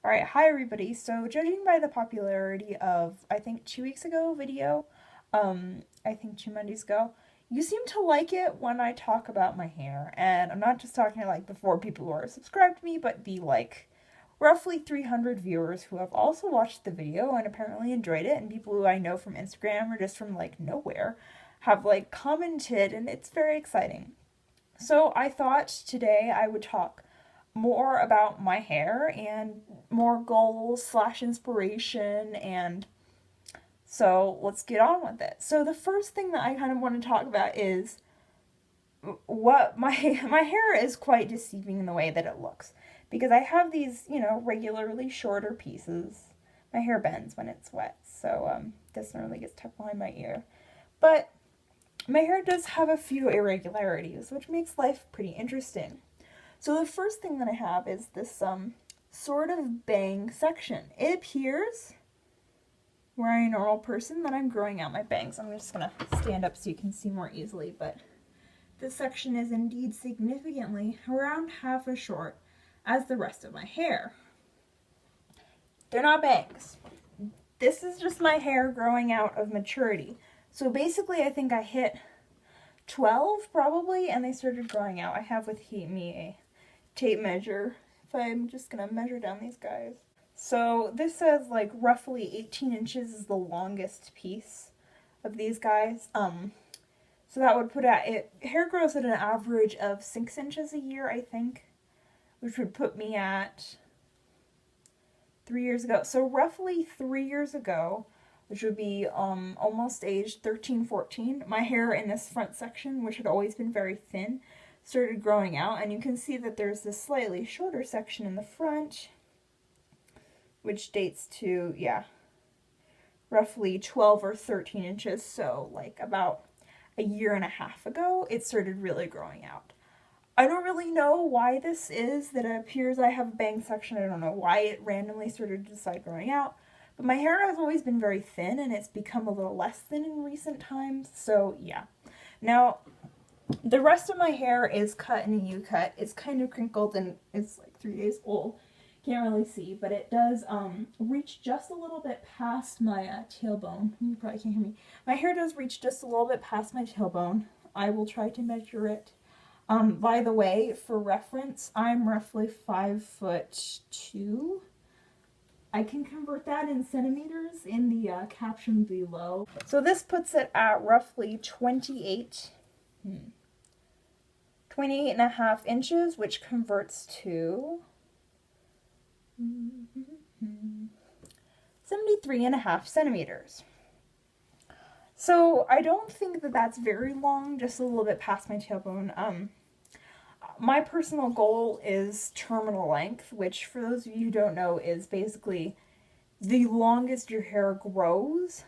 Alright, hi everybody. So judging by the popularity of, I think 2 weeks ago video, I think 2 Mondays ago, you seem to like it when I talk about my hair. And I'm not just talking like the 4 people who are subscribed to me, but the like roughly 300 viewers who have also watched the video and apparently enjoyed it, and people who I know from Instagram or just from like nowhere have like commented, and it's very exciting. So I thought today I would talk more about my hair and more goals slash inspiration, and so let's get on with it. So the first thing that I kind of want to talk about is what my hair is quite deceiving in the way that it looks, because I have these, regularly shorter pieces. My hair bends when it's wet, so this normally gets tucked behind my ear. But my hair does have a few irregularities, which makes life pretty interesting. So the first thing that I have is this sort of bang section. It appears, where I'm a normal person, that I'm growing out my bangs. I'm just gonna stand up so you can see more easily, but this section is indeed significantly around half as short as the rest of my hair. They're not bangs. This is just my hair growing out of maturity. So basically I think I hit 12 probably, and they started growing out. I have with me a tape measure, if I'm just gonna measure down these guys. So this says like roughly 18 inches is the longest piece of these guys. So that would put it, hair grows at an average of 6 inches a year, I think, which would put me at 3 years ago. So roughly 3 years ago, which would be almost age 13, 14, my hair in this front section, which had always been very thin, started growing out, and you can see that there's this slightly shorter section in the front, which dates to, roughly 12 or 13 inches, so like about a year and a half ago, it started really growing out. I don't really know why this is, that it appears I have a bang section. I don't know why it randomly started to decide growing out, but my hair has always been very thin, and it's become a little less thin in recent times, so yeah. Now, the rest of my hair is cut in a U-cut. It's kind of crinkled, and it's like 3 days old. Can't really see, but it does reach just a little bit past my tailbone. You probably can't hear me. My hair does reach just a little bit past my tailbone. I will try to measure it. By the way, for reference, I'm roughly 5'2". I can convert that in centimeters in the caption below. So this puts it at roughly 28 and a half inches, which converts to 73 and a half centimeters. So I don't think that that's very long, just a little bit past my tailbone. My personal goal is terminal length, which for those of you who don't know is basically the longest your hair grows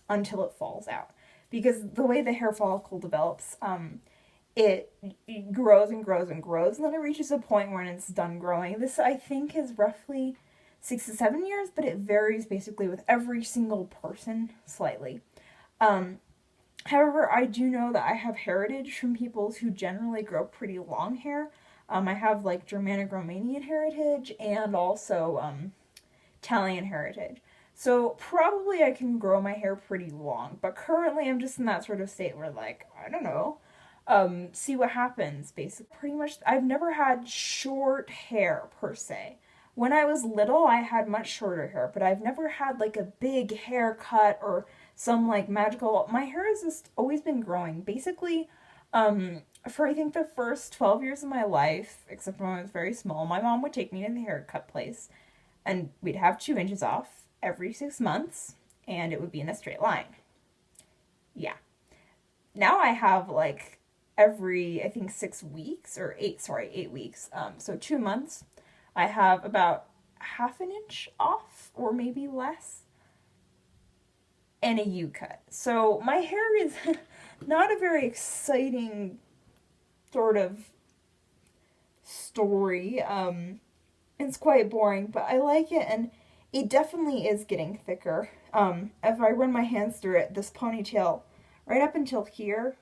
until it falls out. Because the way the hair follicle develops, it grows and grows and grows, and then it reaches a point when it's done growing. This, I think, is roughly 6 to 7 years, but it varies basically with every single person slightly. However, I do know that I have heritage from people who generally grow pretty long hair. I have like Germanic Romanian heritage and also Italian heritage. So probably I can grow my hair pretty long, but currently I'm just in that sort of state where, like, I don't know, see what happens, basically. Pretty much, I've never had short hair per se. When I was little, I had much shorter hair, but I've never had like a big haircut or some like magical. My hair has just always been growing. Basically, for I think the first 12 years of my life, except when I was very small, my mom would take me to the haircut place, and we'd have 2 inches off every 6 months, and it would be in a straight line. Yeah. Now I have like every, I think 6 weeks, or 8 weeks, so 2 months, I have about half an inch off, or maybe less, and a U-cut. So my hair is not a very exciting sort of story. It's quite boring, but I like it, and it definitely is getting thicker. If I run my hands through it, this ponytail, right up until here,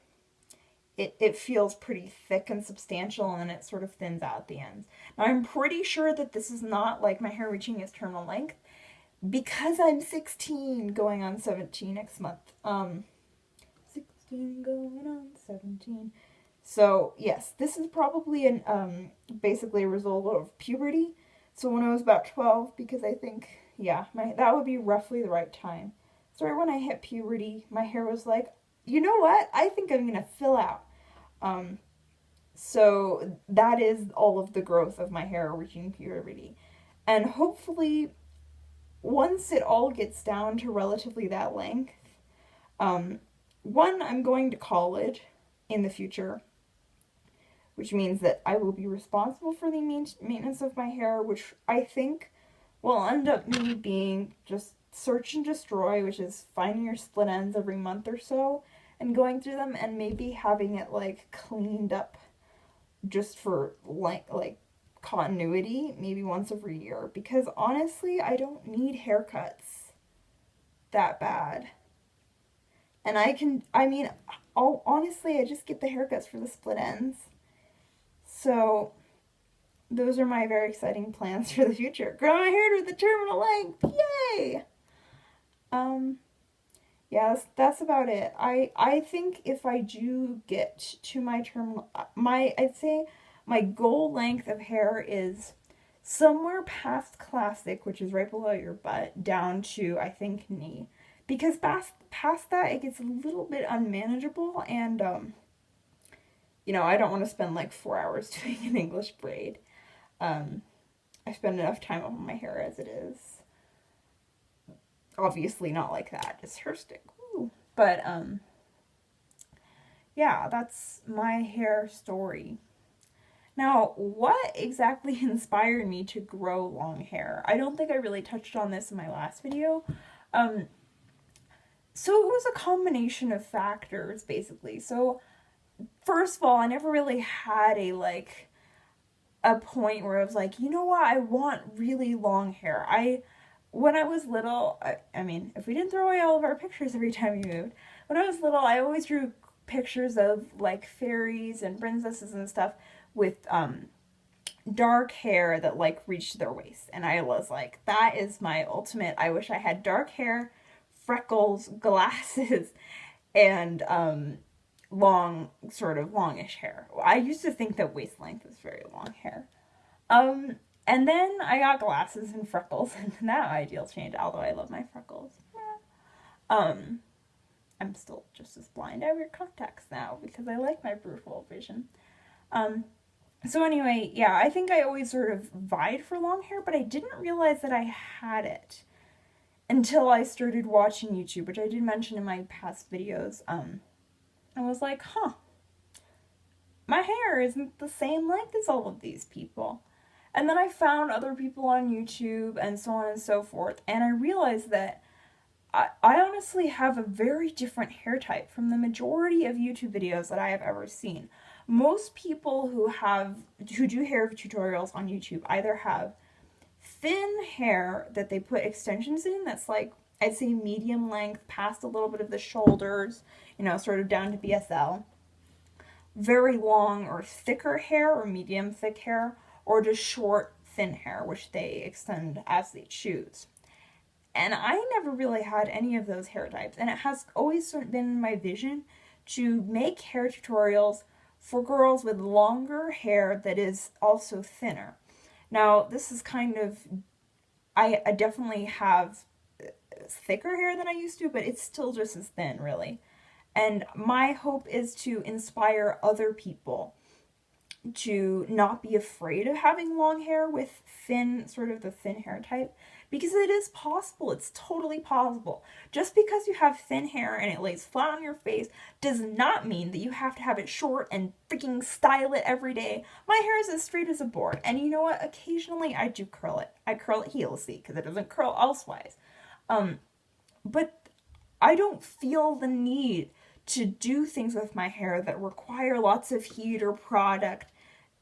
it feels pretty thick and substantial, and it sort of thins out at the ends. Now, I'm pretty sure that this is not like my hair reaching its terminal length because I'm 16 going on 17 next month. 16 going on 17. So, yes, this is probably basically a result of puberty. So when I was about 12, because I think, yeah, that would be roughly the right time. So right when I hit puberty, my hair was like, you know what? I think I'm going to fill out. So that is all of the growth of my hair reaching puberty. And hopefully, once it all gets down to relatively that length, one, I'm going to college in the future, which means that I will be responsible for the maintenance of my hair, which I think will end up me being just search and destroy, which is finding your split ends every month or so and going through them and maybe having it like cleaned up just for like continuity, maybe once every year, because honestly, I don't need haircuts that bad. And honestly, I just get the haircuts for the split ends. So, those are my very exciting plans for the future. Grow my hair to the terminal length! Yay! Yeah, that's about it. I think if I do get to my terminal, I'd say my goal length of hair is somewhere past classic, which is right below your butt, down to, I think, knee. Because past that, it gets a little bit unmanageable, and, I don't want to spend like 4 hours doing an English braid. I spend enough time on my hair as it is. Obviously not like that, it's hair stick. Woo. But, yeah, that's my hair story. Now, what exactly inspired me to grow long hair? I don't think I really touched on this in my last video. So it was a combination of factors, basically. So, first of all, I never really had a point where I was like, you know what, I want really long hair. When I was little, I mean, if we didn't throw away all of our pictures every time we moved, when I was little, I always drew pictures of, like, fairies and princesses and stuff with, dark hair that, like, reached their waist. And I was like, that is my ultimate, I wish I had dark hair, freckles, glasses, and, longish hair. I used to think that waist length was very long hair. And then I got glasses and freckles, and that ideal changed, although I love my freckles. I'm still just as blind. I wear contacts now because I like my peripheral vision. So anyway, yeah, I think I always sort of vied for long hair, but I didn't realize that I had it until I started watching YouTube, which I did mention in my past videos. I was like, huh, my hair isn't the same length as all of these people. And then I found other people on YouTube and so on and so forth, and I realized that I honestly have a very different hair type from the majority of YouTube videos that I have ever seen. Most people who do hair tutorials on YouTube either have thin hair that they put extensions in that's like, I'd say medium length, past a little bit of the shoulders, sort of down to BSL. Very long or thicker hair or medium thick hair, or just short, thin hair, which they extend as they choose. And I never really had any of those hair types, and it has always sort of been my vision to make hair tutorials for girls with longer hair that is also thinner. Now, this is kind of, I definitely have thicker hair than I used to, but it's still just as thin, really. And my hope is to inspire other people to not be afraid of having long hair with the thin hair type, because it is possible. It's totally possible. Just because you have thin hair and it lays flat on your face does not mean that you have to have it short and freaking style it every day. My hair is as straight as a board, and you know what? Occasionally I do curl it. I curl it heellessly because it doesn't curl elsewise. But I don't feel the need to do things with my hair that require lots of heat or product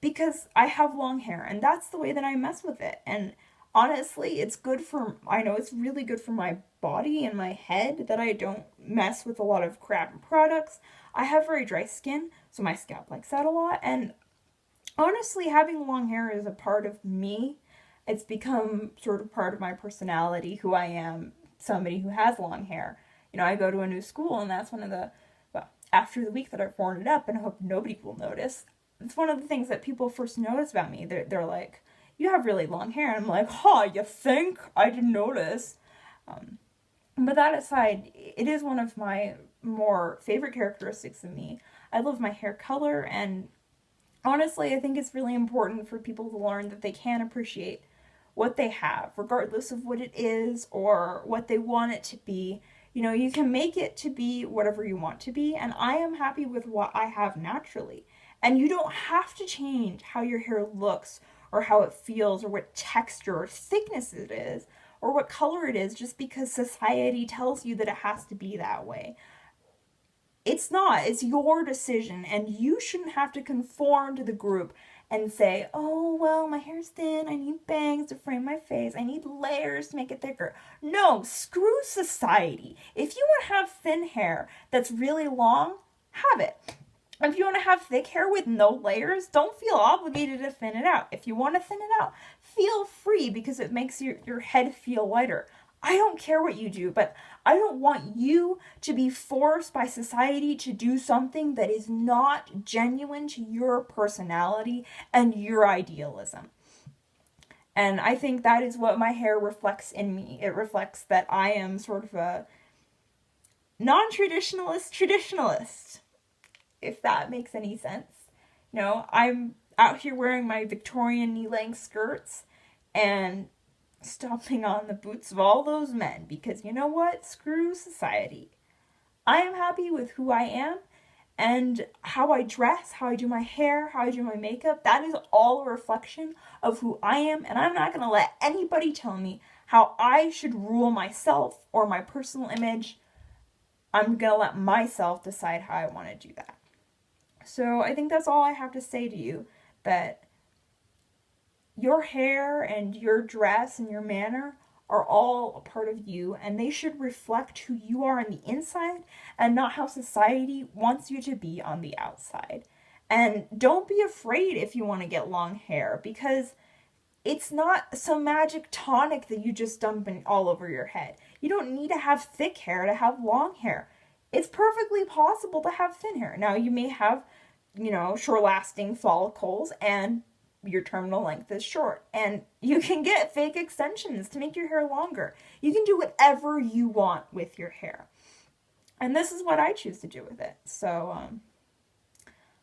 because I have long hair, and that's the way that I mess with it. And honestly, it's good for, I know it's really good for my body and my head that I don't mess with a lot of crap and products. I have very dry skin, so my scalp likes that a lot. And honestly, having long hair is a part of me. It's become sort of part of my personality, who I am, somebody who has long hair. You know, I go to a new school, and that's one of the, well, after the week that I've worn it up, and I hope nobody will notice, it's one of the things that people first notice about me. They're like, you have really long hair. And I'm like, huh, you think? I didn't notice. But that aside, it is one of my more favorite characteristics of me. I love my hair color, and honestly, I think it's really important for people to learn that they can appreciate what they have, regardless of what it is or what they want it to be. You know, you can make it to be whatever you want to be, and I am happy with what I have naturally. And you don't have to change how your hair looks or how it feels or what texture or thickness it is or what color it is just because society tells you that it has to be that way. It's not. It's your decision, and you shouldn't have to conform to the group and say, oh, well, my hair's thin, I need bangs to frame my face, I need layers to make it thicker. No, screw society. If you want to have thin hair that's really long, have it. If you want to have thick hair with no layers, don't feel obligated to thin it out. If you want to thin it out, feel free because it makes your head feel lighter. I don't care what you do, but I don't want you to be forced by society to do something that is not genuine to your personality and your idealism. And I think that is what my hair reflects in me. It reflects that I am sort of a non-traditionalist traditionalist, if that makes any sense. You know, I'm out here wearing my Victorian knee-length skirts and stomping on the boots of all those men because you know what? Screw society. I am happy with who I am and how I dress, how I do my hair, how I do my makeup. That is all a reflection of who I am, and I'm not going to let anybody tell me how I should rule myself or my personal image. I'm going to let myself decide how I want to do that. So I think that's all I have to say to you, that your hair and your dress and your manner are all a part of you, and they should reflect who you are on the inside and not how society wants you to be on the outside. And don't be afraid if you want to get long hair, because it's not some magic tonic that you just dump in all over your head. You don't need to have thick hair to have long hair. It's perfectly possible to have thin hair. Now, you may have, you know, short-lasting follicles and your terminal length is short, and you can get fake extensions to make your hair longer. You can do whatever you want with your hair, and this is what I choose to do with it. So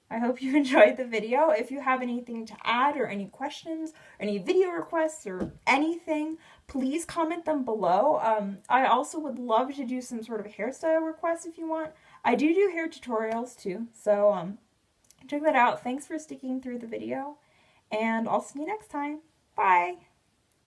I hope you enjoyed the video. If you have anything to add or any questions, or any video requests or anything, please comment them below. I also would love to do some sort of hairstyle requests if you want. I do hair tutorials too, so check that out. Thanks for sticking through the video, and I'll see you next time. Bye!